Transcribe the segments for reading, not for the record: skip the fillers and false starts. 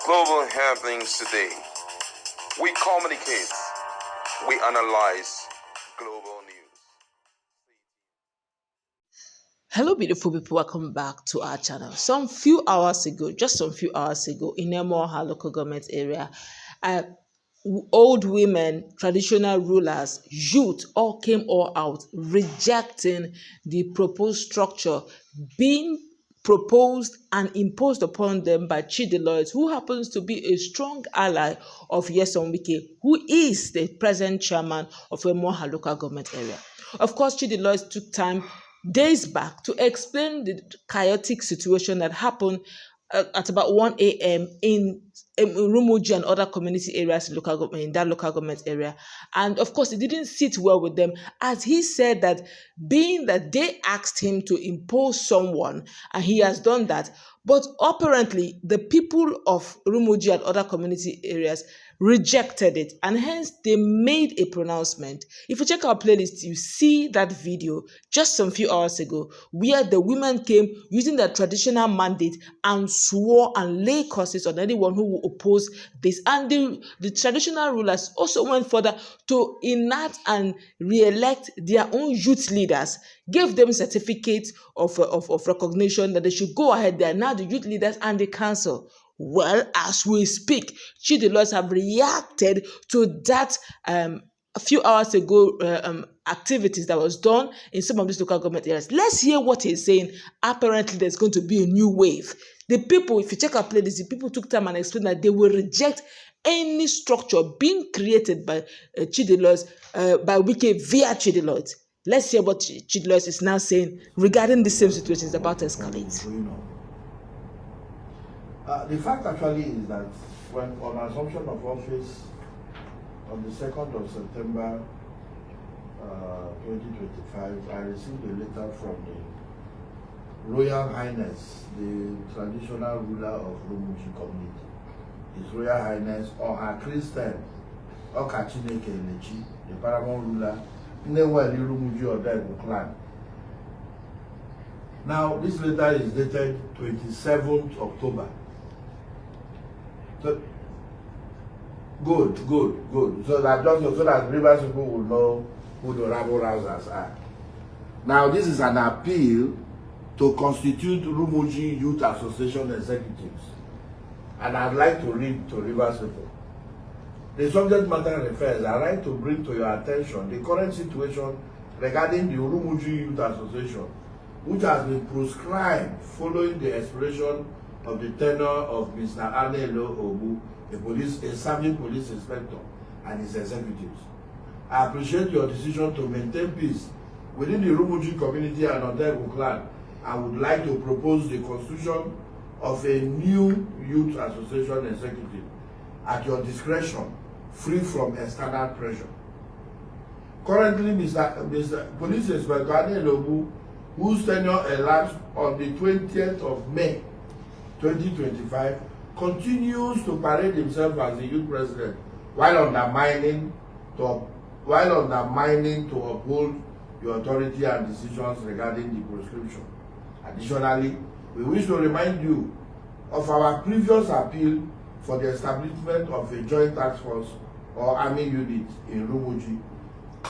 Global happenings today. We communicate. We analyze global news. Hello, beautiful people. Welcome back to our channel. Some few hours ago, in Emoha local government area, uh, old women, traditional rulers, youth all came all out rejecting the proposed structure being proposed and imposed upon them by Chidi, who happens to be a strong ally of Yeson Wike, who is the present chairman of Emoha local government area. Of course, Chidi took time days back to explain the chaotic situation that happened at about 1 a.m. in Rumuji and other community areas in that local government area. And of course, it didn't sit well with them, as he said that being that they asked him to impose someone, and he has done that, but apparently the people of Rumuji and other community areas rejected it, and hence they made a pronouncement. If you check our playlist, you see that video just some few hours ago where the women came using their traditional mandate and swore and lay curses on anyone who will oppose this. And the traditional rulers also went further to enact and re-elect their own youth leaders, gave them certificates of recognition that they should go ahead. They are now the youth leaders and the council. Well, as we speak, Chidi have reacted to that a few hours ago activities that was done in some of these local government areas. Let's hear what he's saying. Apparently, there's going to be a new wave. The people, if you check our playlist, the people took time and explained that they will reject any structure being created by Chidi by Wike via Chidi. Let's hear what Chidi is now saying regarding the same situation is about to escalate. The fact actually is that when on assumption of office on the 2nd of September 2025, I received a letter from the Royal Highness, the traditional ruler of Rumuji community, His Royal Highness Oha Christian Okachineke Lechi, the paramount ruler in the Rumuji Odegu clan. Now, this letter is dated 27th October. So, good. So that Rivers people will know who the rabble rousers are. Now, this is an appeal to constitute Rumuji Youth Association executives. And I'd like to read to Rivers people. The subject matter refers, I'd like to bring to your attention the current situation regarding the Rumuji Youth Association, which has been proscribed following the expiration of the tenure of Mr. Anelo Obu, a serving police inspector, and his executives. I appreciate your decision to maintain peace within the Rumuji community and Odegu clan. I would like to propose the constitution of a new youth association executive at your discretion, free from external pressure. Currently, Mr. Police Inspector Anelo Obu, whose tenure elapsed on the 20th of May 2025, continues to parade himself as the youth president while undermining to uphold the authority and decisions regarding the proscription. Additionally, we wish to remind you of our previous appeal for the establishment of a joint task force or army unit in Rumuji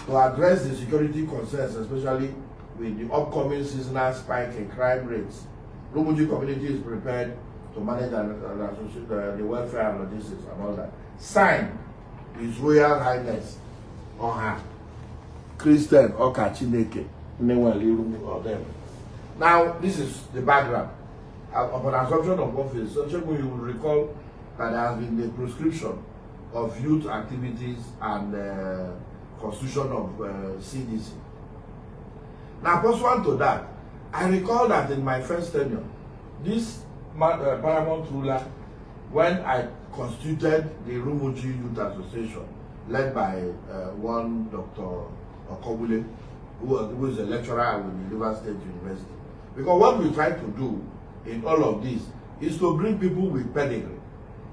to address the security concerns, especially with the upcoming seasonal spike in crime rates. Rumuji community is prepared to manage the welfare and logistics and all that. Signed, His Royal Highness Oha Christian Okachineke of them. Now, this is the background. Upon assumption of office, you will recall that there has been the proscription of youth activities and constitution of CDC. Now, pursuant to that, I recall that in my first tenure, this paramount ruler, when I constituted the Rumuji Youth Association, led by one Dr. Okobule, who is a lecturer at the Rivers State University. Because what we try to do in all of this is to bring people with pedigree.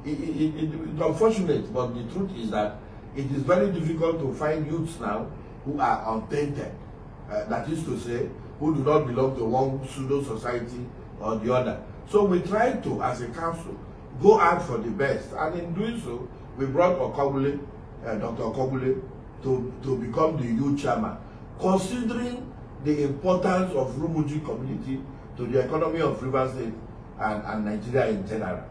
It's unfortunate, but the truth is that it is very difficult to find youths now who are untainted. That is to say, who do not belong to one pseudo society or the other. So we try to, as a council, go out for the best. And in doing so, we brought Okobule, Dr. Okobule, to become the youth chairman, considering the importance of Rumuji community to the economy of Rivers State and Nigeria in general.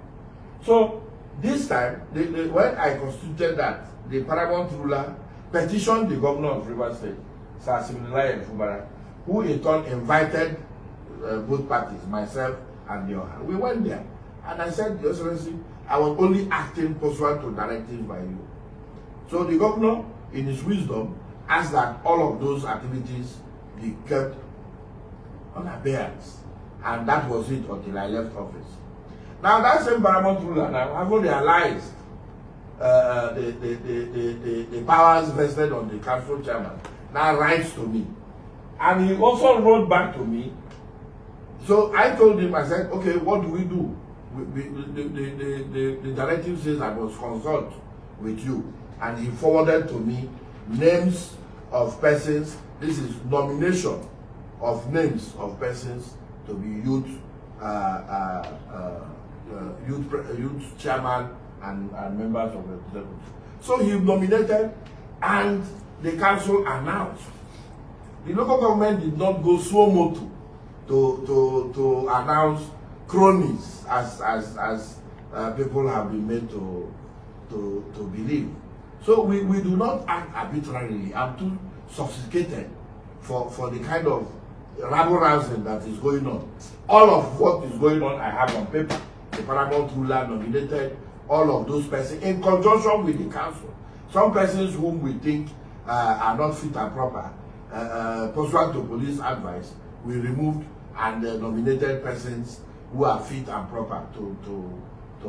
So this time, when I constituted that, the paramount ruler petitioned the governor of Rivers State, Sir Siminalayi and Fubara, who in turn invited both parties, myself and the other. We went there, and I said, Your Excellency, I was only acting pursuant to directives by you. So the governor, in his wisdom, asked that all of those activities be kept on abeyance. And that was it until I left office. Now that same paramount ruler now having realized the powers vested on the council chairman now writes to me. And he also wrote back to me. So I told him, I said, okay, what do we do? The directive says I must consult with you. And he forwarded to me names of persons. This is nomination of names of persons to be youth chairman and members of the executive. So he nominated, and the council announced. The local government did not go so motu to announce cronies as people have been made to believe. So we do not act arbitrarily. I'm too sophisticated for the kind of rabble-rousing that is going on. All of what is going on I have on paper. The paramount ruler nominated all of those persons in conjunction with the council. Some persons whom we think are not fit and proper, pursuant to police advice, we removed, and nominated persons who are fit and proper to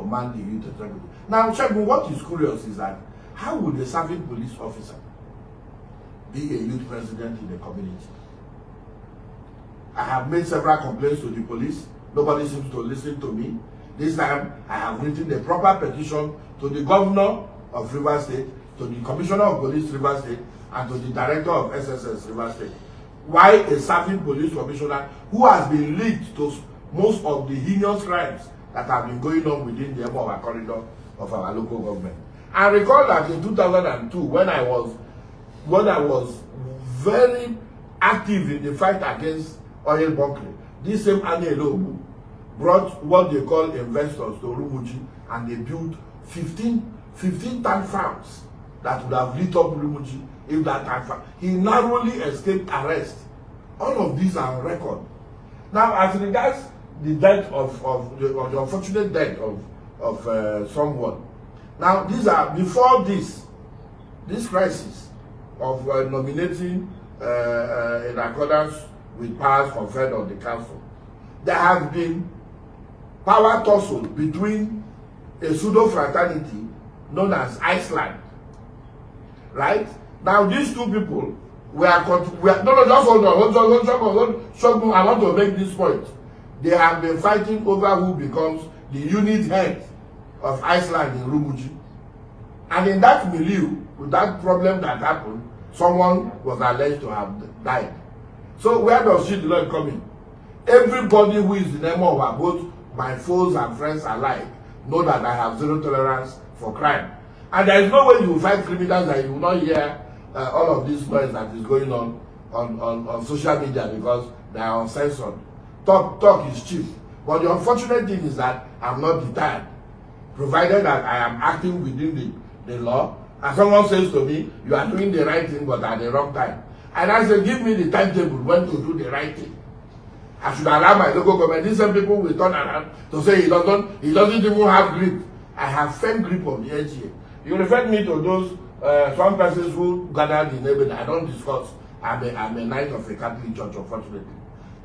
man the youth executive. Now, Shegun, what is curious is that how would a serving police officer be a youth president in the community? I have made several complaints to the police. Nobody seems to listen to me. This time, I have written a proper petition to the governor of Rivers State, to the commissioner of police Rivers State, and to the director of SSS Rivers State. Why a serving police commissioner who has been linked to most of the heinous crimes that have been going on within the Emowa corridor of our local government? And recall that in 2002, when I was very active in the fight against oil bunkering, this same Ane brought what they call investors to Rumuji, and they built 15 tank farms that would have lit up Rumuji if that tank farm. He narrowly escaped arrest. All of these are on record. Now, as regards the death of the unfortunate death of someone. Now, these are before this crisis of nominating in accordance with powers conferred on the council. There have been power tussle between a pseudo fraternity known as Iceland, right? Now these two people just hold on. I want to make this point. They have been fighting over who becomes the unit head of Iceland in Rumuji, and in that milieu, with that problem that happened, someone was alleged to have died. So where does Chidi come in? Everybody who is in Emowa, both my foes and friends alike, know that I have zero tolerance for crime. And there is no way you will fight criminals that you will not hear all of this noise that is going on social media, because they are uncensored. Talk is cheap. But the unfortunate thing is that I'm not deterred, provided that I am acting within the law. And someone says to me, you are doing the right thing but at the wrong time. And I say, give me the timetable when to do the right thing. I should allow my local government. These same people will turn around to say he doesn't even have grip. I have firm grip of the NGA. You refer me to those some persons who gathered in neighborhood. I don't discuss. I'm a knight of a Catholic church, unfortunately.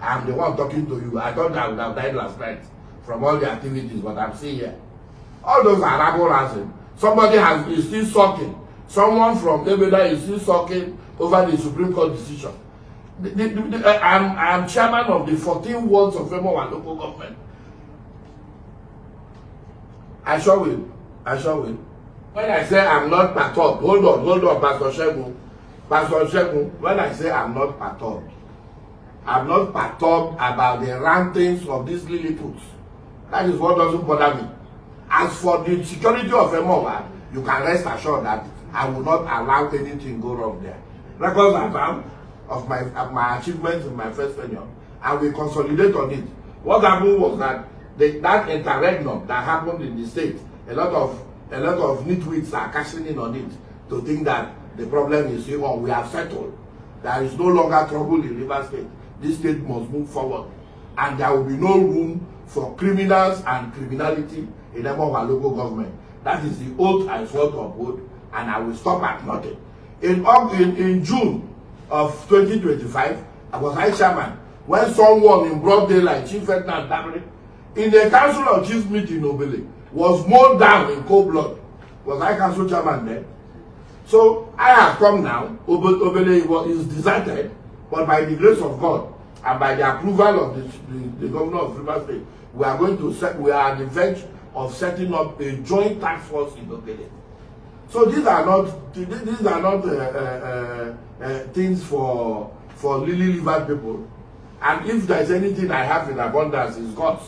I'm the one talking to you. I thought I would have died last night from all the activities, but I'm still here. All those are rabble-rousing. Somebody is still sulking. Someone from Ebeda is still sulking over the Supreme Court decision. I am chairman of the 14 wards of Emowa local government. I sure will. When I say I'm not perturbed, hold on, Pastor Shegun. When I say I'm not perturbed about the rantings of these Lilliputians. That is what doesn't bother me. As for the security of Emowa, you can rest assured that I will not allow anything go wrong there. Records are found of my achievements in my first tenure, and we consolidate on it. What happened was that that interregnum that happened in the state, a lot of nitwits are cashing in on it to think that the problem is, we have settled. There is no longer trouble in River State. This state must move forward, and there will be no room for criminals and criminality in Emowa local government. That is the oath I swore to uphold, and I will stop at nothing. In June of 2025, I was high chairman when someone in broad daylight, Chief Ferdinand Damri, in the Council of Chiefs meeting in Obele, was mowed down in cold blood. Was I council chairman then? So I have come now. Obele is deserted, but by the grace of God and by the approval of the governor of River State, we are at the verge of setting up a joint task force in Obele. So these are not things for lily-livered people. And if there is anything I have in abundance, it's God's.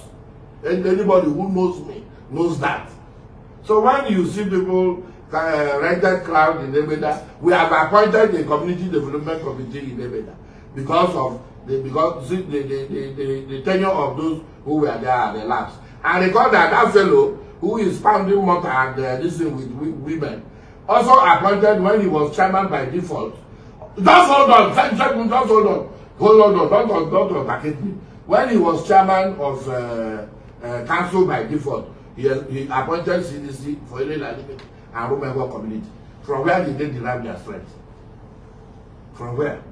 Anybody who knows me knows that. So when you see people rented crowd in Ebeda, we have appointed a community development committee in Ebeda because of the tenure of those who were there at the labs. And recall that fellow who is pounding mortar and listening with women, also appointed when he was chairman by default. Just hold on, just hold on. Don't attack me. When he was chairman of council by default, he appointed CDC for Illodys and Romero community. From where did they derive their strength? From where?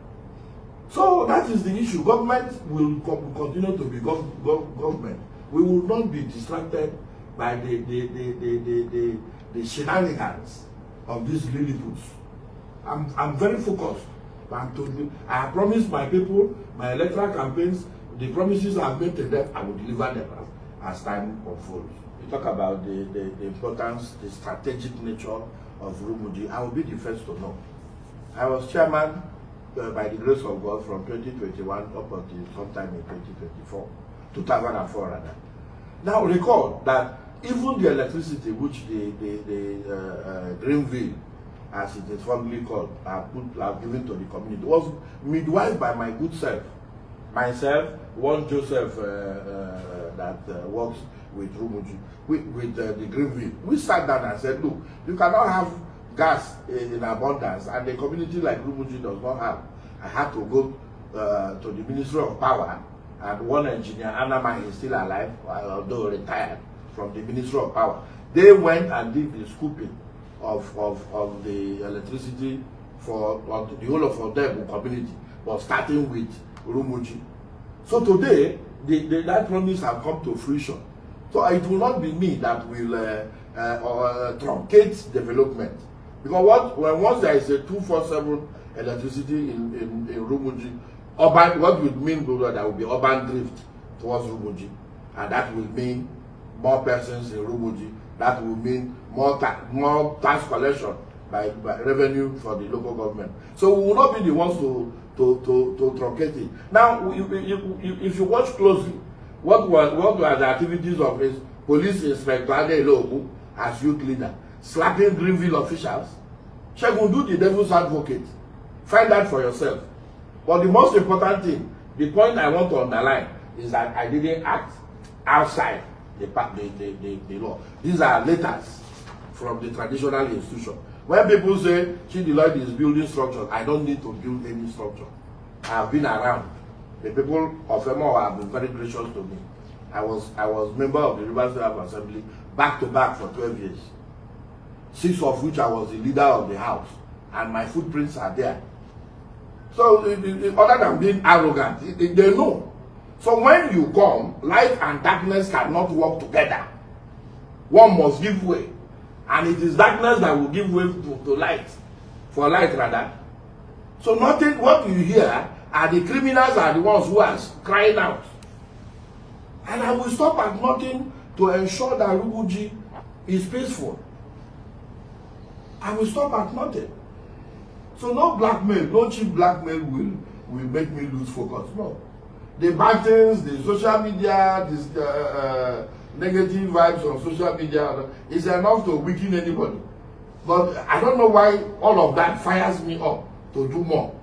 So that is the issue. Government will continue to be government. We will not be distracted by the shenanigans of these Lilliputians. I'm very focused. I have promised my people, my electoral campaigns, the promises I've made to them, I will deliver them as time unfolds. You talk about the importance, the strategic nature of Rumuji. I will be the first to know. I was chairman by the grace of God from 2021 up until sometime in 2004 rather. Now recall that even the electricity which the Greenville, as it is formally called, have given to the community, was midwifed by my good self. Myself, one Joseph that works with Rumuji, with the Greenville. We sat down and said, look, you cannot have gas in abundance, and the community like Rumuji does not have. I had to go to the Ministry of Power, and one engineer, Anama, is still alive, although retired from the Ministry of Power. They went and did the scooping of the electricity for the whole of Odebo community, but starting with Rumuji. So today, that promise has come to fruition. So it will not be me that will truncate development. Because once there is a 24/7 electricity in Rumuji, what would mean that there will be urban drift towards Rumuji, and that will mean more persons in Rumuji. That will mean more tax collection by revenue for the local government. So we will not be the ones to truncate it. Now, if you watch closely, what were the activities of his police inspector Adelogu as youth leader, slapping Greenville officials? Shegun, do the devil's advocate. Find that for yourself. But the most important thing, the point I want to underline, is that I didn't act outside the law. These are letters from the traditional institution. When people say Chidi is building structures, I don't need to build any structure. I have been around. The people of Emowa have been very gracious to me. I was member of the River State Assembly back to back for 12 years. 6 of which I was the leader of the house, and my footprints are there. So other than being arrogant, they know. So when you come, light and darkness cannot work together. One must give way. And it is darkness that will give way to light. For light rather. So nothing, what you hear are the criminals are the ones who are crying out. And I will stop at nothing to ensure that Rumuji is peaceful. I will stop at nothing. So no blackmail, no cheap blackmail will make me lose focus. No. The battles, the social media, negative vibes on social media is enough to weaken anybody. But I don't know why all of that fires me up to do more.